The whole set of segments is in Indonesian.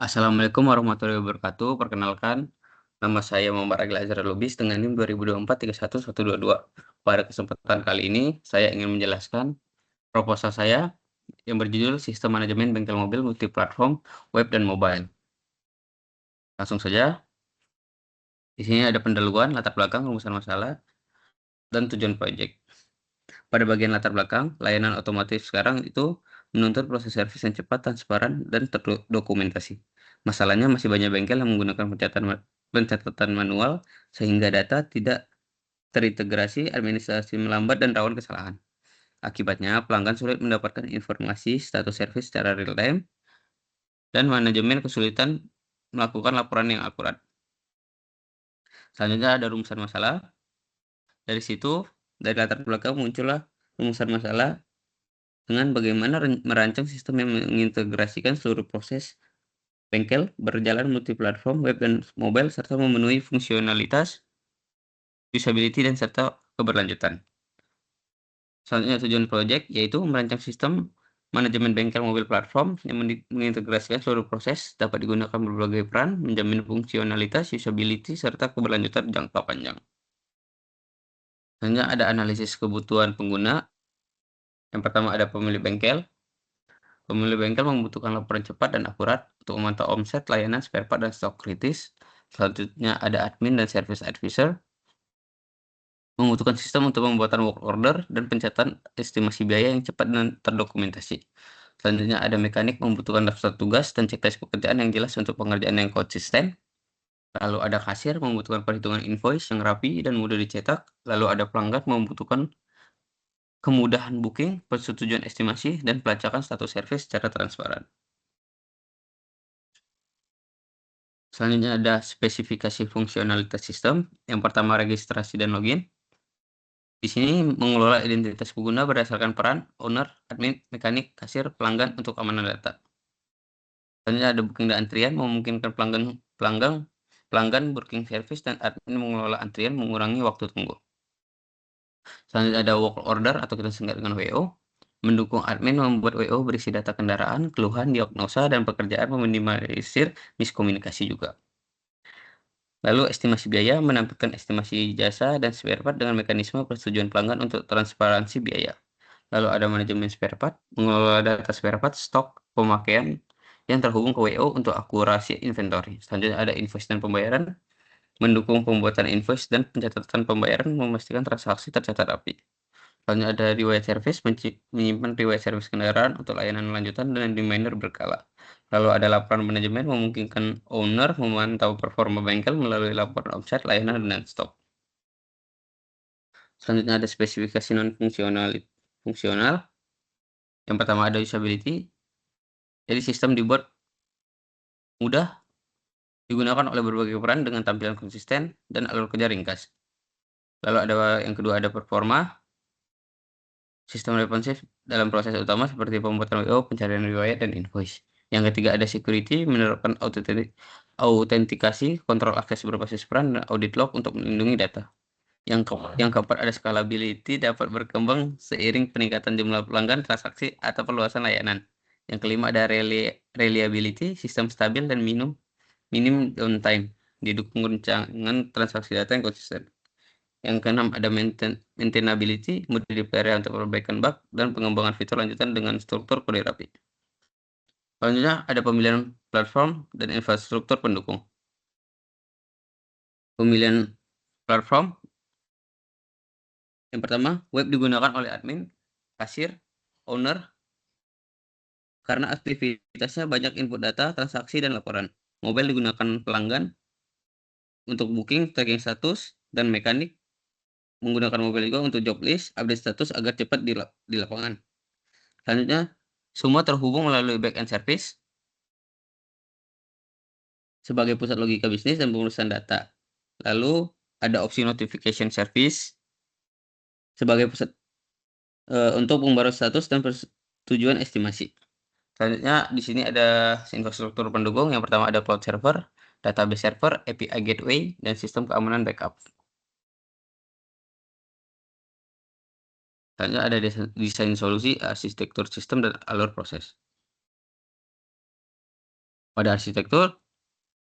Assalamualaikum warahmatullahi wabarakatuh. Perkenalkan, nama saya Muhammad Agil Azhar Lubis dengan NIM 2024 31122. Pada kesempatan kali ini, saya ingin menjelaskan proposal saya yang berjudul Sistem Manajemen Bengkel Mobil Multiplatform Web dan Mobile. Langsung saja, di sini ada pendahuluan, latar belakang, rumusan masalah, dan tujuan proyek. Pada bagian latar belakang, layanan otomotif sekarang itu menuntut proses servis yang cepat, transparan, dan terdokumentasi. Masalahnya masih banyak bengkel yang menggunakan pencatatan manual sehingga data tidak terintegrasi, administrasi melambat, dan rawan kesalahan. Akibatnya, pelanggan sulit mendapatkan informasi status servis secara real time dan manajemen kesulitan melakukan laporan yang akurat. Selanjutnya ada rumusan masalah. Dari situ, dari latar belakang muncullah rumusan masalah dengan bagaimana merancang sistem yang mengintegrasikan seluruh proses bengkel berjalan multiplatform web dan mobile serta memenuhi fungsionalitas, usability, dan serta keberlanjutan. Selanjutnya tujuan proyek yaitu merancang sistem manajemen bengkel mobil platform yang mengintegrasikan seluruh proses dapat digunakan berbagai peran, menjamin fungsionalitas, usability, serta keberlanjutan jangka panjang. Selanjutnya ada analisis kebutuhan pengguna. Yang pertama ada pemilik bengkel. Pemilik bengkel membutuhkan laporan cepat dan akurat untuk memantau omset, layanan, spare part, dan stok kritis. Selanjutnya ada admin dan service advisor. Membutuhkan sistem untuk pembuatan work order dan pencatatan estimasi biaya yang cepat dan terdokumentasi. Selanjutnya ada mekanik membutuhkan daftar tugas dan checklist pekerjaan yang jelas untuk pengerjaan yang konsisten. Lalu ada kasir membutuhkan perhitungan invoice yang rapi dan mudah dicetak. Lalu ada pelanggan membutuhkan kemudahan booking, persetujuan estimasi, dan pelacakan status servis secara transparan. Selanjutnya ada spesifikasi fungsionalitas sistem. Yang pertama registrasi dan login. Di sini mengelola identitas pengguna berdasarkan peran, owner, admin, mekanik, kasir, pelanggan untuk keamanan data. Selanjutnya ada booking dan antrian, memungkinkan pelanggan booking service dan admin mengelola antrian mengurangi waktu tunggu. Selanjutnya ada work order atau kita singkat dengan WO, mendukung admin membuat WO berisi data kendaraan, keluhan, diagnosa, dan pekerjaan, meminimalisir miskomunikasi juga. Lalu estimasi biaya menampilkan estimasi jasa dan spare part dengan mekanisme persetujuan pelanggan untuk transparansi biaya. Lalu ada manajemen spare part, mengelola data spare part, stok, pemakaian yang terhubung ke WO untuk akurasi inventory. Selanjutnya ada invoice dan pembayaran, mendukung pembuatan invoice dan pencatatan pembayaran, memastikan transaksi tercatat rapi. Selanjutnya ada riwayat service, menyimpan riwayat service kendaraan untuk layanan lanjutan dan reminder berkala. Lalu ada laporan manajemen, memungkinkan owner memantau performa bengkel melalui laporan omset, layanan, dan stok. Selanjutnya ada spesifikasi non-fungsional. Yang pertama ada usability. Jadi sistem dibuat mudah digunakan oleh berbagai peran dengan tampilan konsisten dan alur kerja ringkas. Lalu ada yang kedua ada performa. Sistem responsif dalam proses utama seperti pembuatan WO, pencarian riwayat, dan invoice. Yang ketiga ada security, menerapkan autentikasi, kontrol akses berbasis peran, dan audit log untuk melindungi data. Yang keempat ada scalability, dapat berkembang seiring peningkatan jumlah pelanggan, transaksi, atau perluasan layanan. Yang kelima ada reliability, sistem stabil dan minim downtime, didukung rancangan transaksi data yang konsisten. Yang keenam ada maintainability, mudah dipelihara untuk perbaikan bug dan pengembangan fitur lanjutan dengan struktur kode rapi. Selanjutnya ada pemilihan platform dan infrastruktur pendukung. Pemilihan platform yang pertama, web digunakan oleh admin, kasir, owner, karena aktivitasnya banyak input data, transaksi, dan laporan. Mobile digunakan pelanggan untuk booking, tracking status, dan mekanik menggunakan mobile juga untuk job list, update status agar cepat di lapangan. Selanjutnya, semua terhubung melalui backend service sebagai pusat logika bisnis dan pengurusan data. Lalu ada opsi notification service sebagai pusat untuk pembaruan status dan persetujuan estimasi. Selanjutnya di sini ada infrastruktur pendukung. Yang pertama ada cloud server, database server, API gateway, dan sistem keamanan backup. Selanjutnya ada desain solusi, arsitektur sistem, dan alur proses. Pada arsitektur,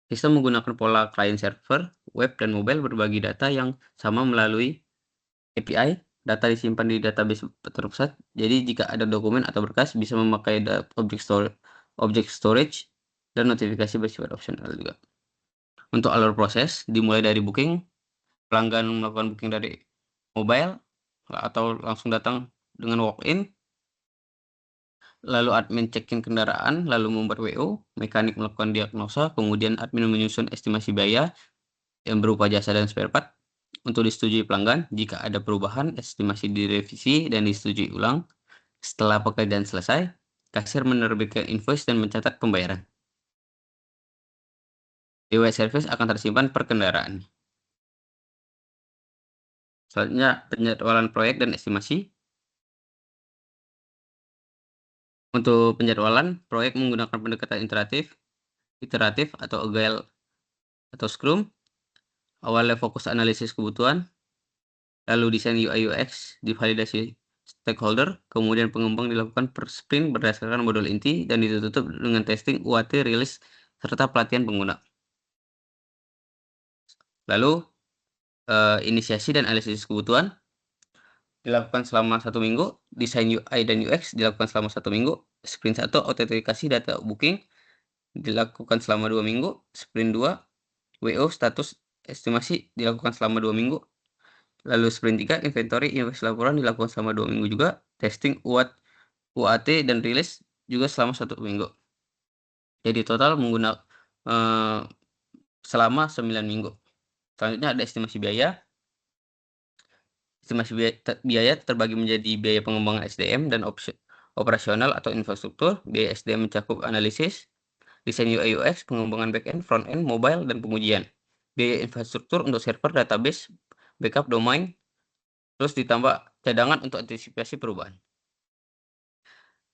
sistem menggunakan pola client server, web, dan mobile berbagi data yang sama melalui API. Data disimpan di database terpusat, jadi jika ada dokumen atau berkas bisa memakai object storage dan notifikasi bersifat opsional juga. Untuk alur proses, dimulai dari booking, pelanggan melakukan booking dari mobile atau langsung datang dengan walk-in, lalu admin check-in kendaraan, lalu membuat WO, mekanik melakukan diagnosa, kemudian admin menyusun estimasi biaya yang berupa jasa dan spare part untuk disetujui pelanggan. Jika ada perubahan, estimasi direvisi dan disetujui ulang. Setelah pekerjaan selesai, kasir menerbitkan invoice dan mencatat pembayaran. DW service akan tersimpan per kendaraan. Selanjutnya, penjadwalan proyek dan estimasi. Untuk penjadwalan, proyek menggunakan pendekatan iteratif atau agile atau scrum. Awalnya fokus analisis kebutuhan, lalu desain UI UX divalidasi stakeholder, kemudian pengembang dilakukan per sprint berdasarkan modul inti dan ditutup dengan testing, UAT, rilis, serta pelatihan pengguna. Lalu inisiasi dan analisis kebutuhan dilakukan selama 1 minggu, desain UI dan UX dilakukan selama 1 minggu, sprint 1 autentikasi data booking dilakukan selama 2 minggu, sprint 2 WO status estimasi dilakukan selama 2 minggu, lalu sprint 3 inventory invoice laporan dilakukan selama 2 minggu juga, testing UAT dan rilis juga selama 1 minggu. Jadi total selama 9 minggu. Selanjutnya ada estimasi biaya. Estimasi biaya terbagi menjadi biaya pengembangan SDM dan operasional atau infrastruktur. Biaya SDM mencakup analisis, desain UI UX, pengembangan backend, frontend, mobile, dan pengujian. Biaya infrastruktur untuk server, database, backup, domain, terus ditambah cadangan untuk antisipasi perubahan.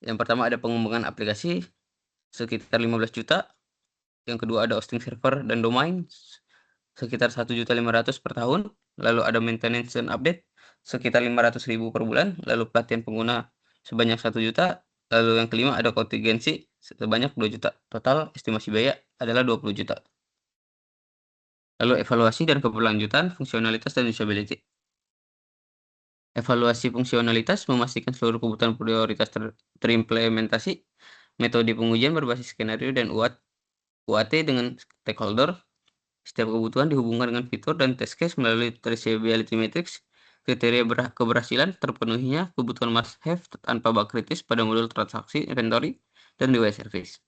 Yang pertama ada pengembangan aplikasi sekitar 15 juta. Yang kedua ada hosting server dan domain sekitar 1.500.000 per tahun. Lalu ada maintenance dan update sekitar 500.000 per bulan. Lalu pelatihan pengguna sebanyak 1 juta. Lalu yang kelima ada kontingensi sebanyak 2 juta. Total estimasi biaya adalah 20 juta. Lalu evaluasi dan keberlanjutan fungsionalitas dan usability. Evaluasi fungsionalitas memastikan seluruh kebutuhan prioritas terimplementasi. Metode pengujian berbasis skenario dan UAT dengan stakeholder. Setiap kebutuhan dihubungkan dengan fitur dan test case melalui traceability matrix. Kriteria keberhasilan terpenuhinya kebutuhan must have tanpa bug kritis pada modul transaksi, inventory, dan device service.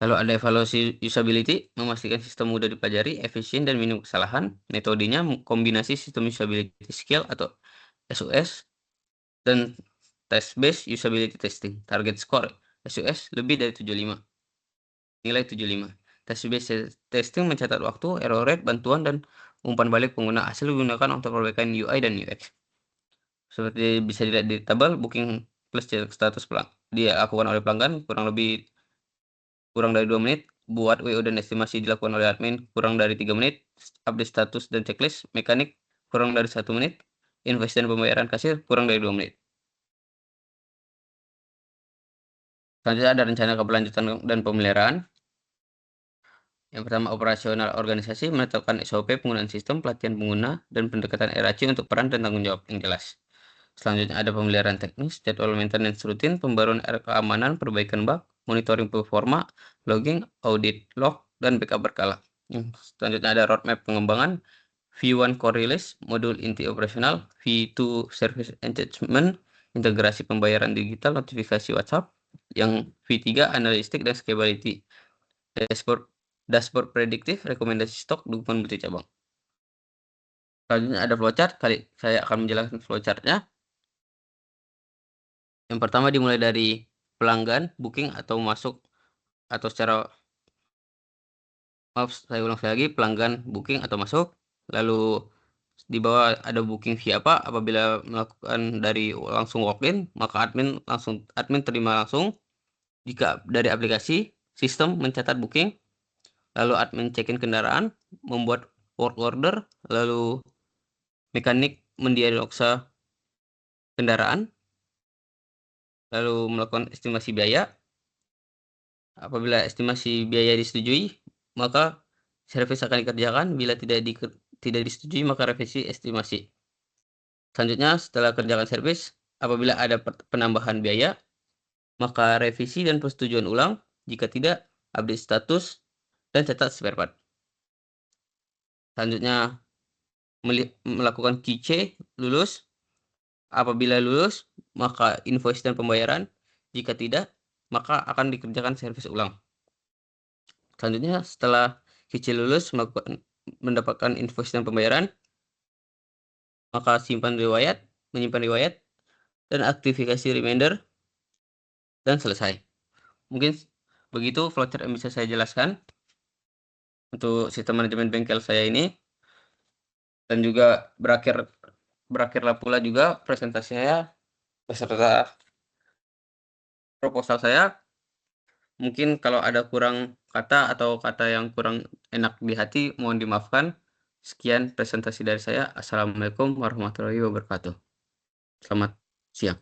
Lalu ada evaluasi usability, memastikan sistem mudah dipelajari, efisien, dan minim kesalahan. Metodenya kombinasi sistem usability skill atau SUS dan test-based usability testing. Target score SUS lebih dari 75. Nilai 75. Test-based testing mencatat waktu, error rate, bantuan, dan umpan balik pengguna. Hasil digunakan untuk perbaikan UI dan UX. Seperti bisa dilihat di tabel, booking plus status dilakukan oleh pelanggan kurang dari 2 menit. Buat WO dan estimasi dilakukan oleh admin kurang dari 3 menit. Update status dan checklist mekanik kurang dari 1 menit. Invoice dan pembayaran kasir kurang dari 2 menit. Selanjutnya ada rencana keberlanjutan dan pemeliharaan. Yang pertama, operasional organisasi menetapkan SOP penggunaan sistem, pelatihan pengguna, dan pendekatan RAC untuk peran dan tanggung jawab yang jelas. Selanjutnya ada pemeliharaan teknis, jadwal maintenance rutin, pembaruan keamanan, perbaikan bug, monitoring performa, logging, audit log, dan backup berkala. Selanjutnya ada roadmap pengembangan, V1 core release, modul inti operasional, V2 service engagement, integrasi pembayaran digital, notifikasi WhatsApp, yang V3 analistik dan scalability, dashboard prediktif, rekomendasi stok, dukungan multi cabang. Selanjutnya ada flowchart, saya akan menjelaskan flowchartnya. Yang pertama dimulai dari pelanggan, booking atau masuk, atau saya ulang lagi, pelanggan, booking atau masuk. Lalu di bawah ada booking via apa, apabila melakukan dari langsung walk-in, maka admin terima langsung. Jika dari aplikasi, sistem mencatat booking, lalu admin check-in kendaraan, membuat work order, lalu mekanik mendiagnosa kendaraan, lalu melakukan estimasi biaya. Apabila estimasi biaya disetujui, maka servis akan dikerjakan. Bila tidak disetujui, maka revisi estimasi. Selanjutnya, setelah kerjakan servis, apabila ada penambahan biaya, maka revisi dan persetujuan ulang. Jika tidak, update status dan catat spare part. Selanjutnya, melakukan QC lulus. Apabila lulus, maka invoice dan pembayaran. Jika tidak, maka akan dikerjakan servis ulang. Selanjutnya, setelah QC lulus mendapatkan invoice dan pembayaran, maka menyimpan riwayat, dan aktivitas reminder, dan selesai. Mungkin begitu flowchart yang bisa saya jelaskan untuk sistem manajemen bengkel saya ini, dan juga berakhirlah pula juga presentasi saya beserta proposal saya. Mungkin kalau ada kurang kata atau kata yang kurang enak di hati, mohon dimaafkan. Sekian presentasi dari saya. Assalamualaikum warahmatullahi wabarakatuh. Selamat siang.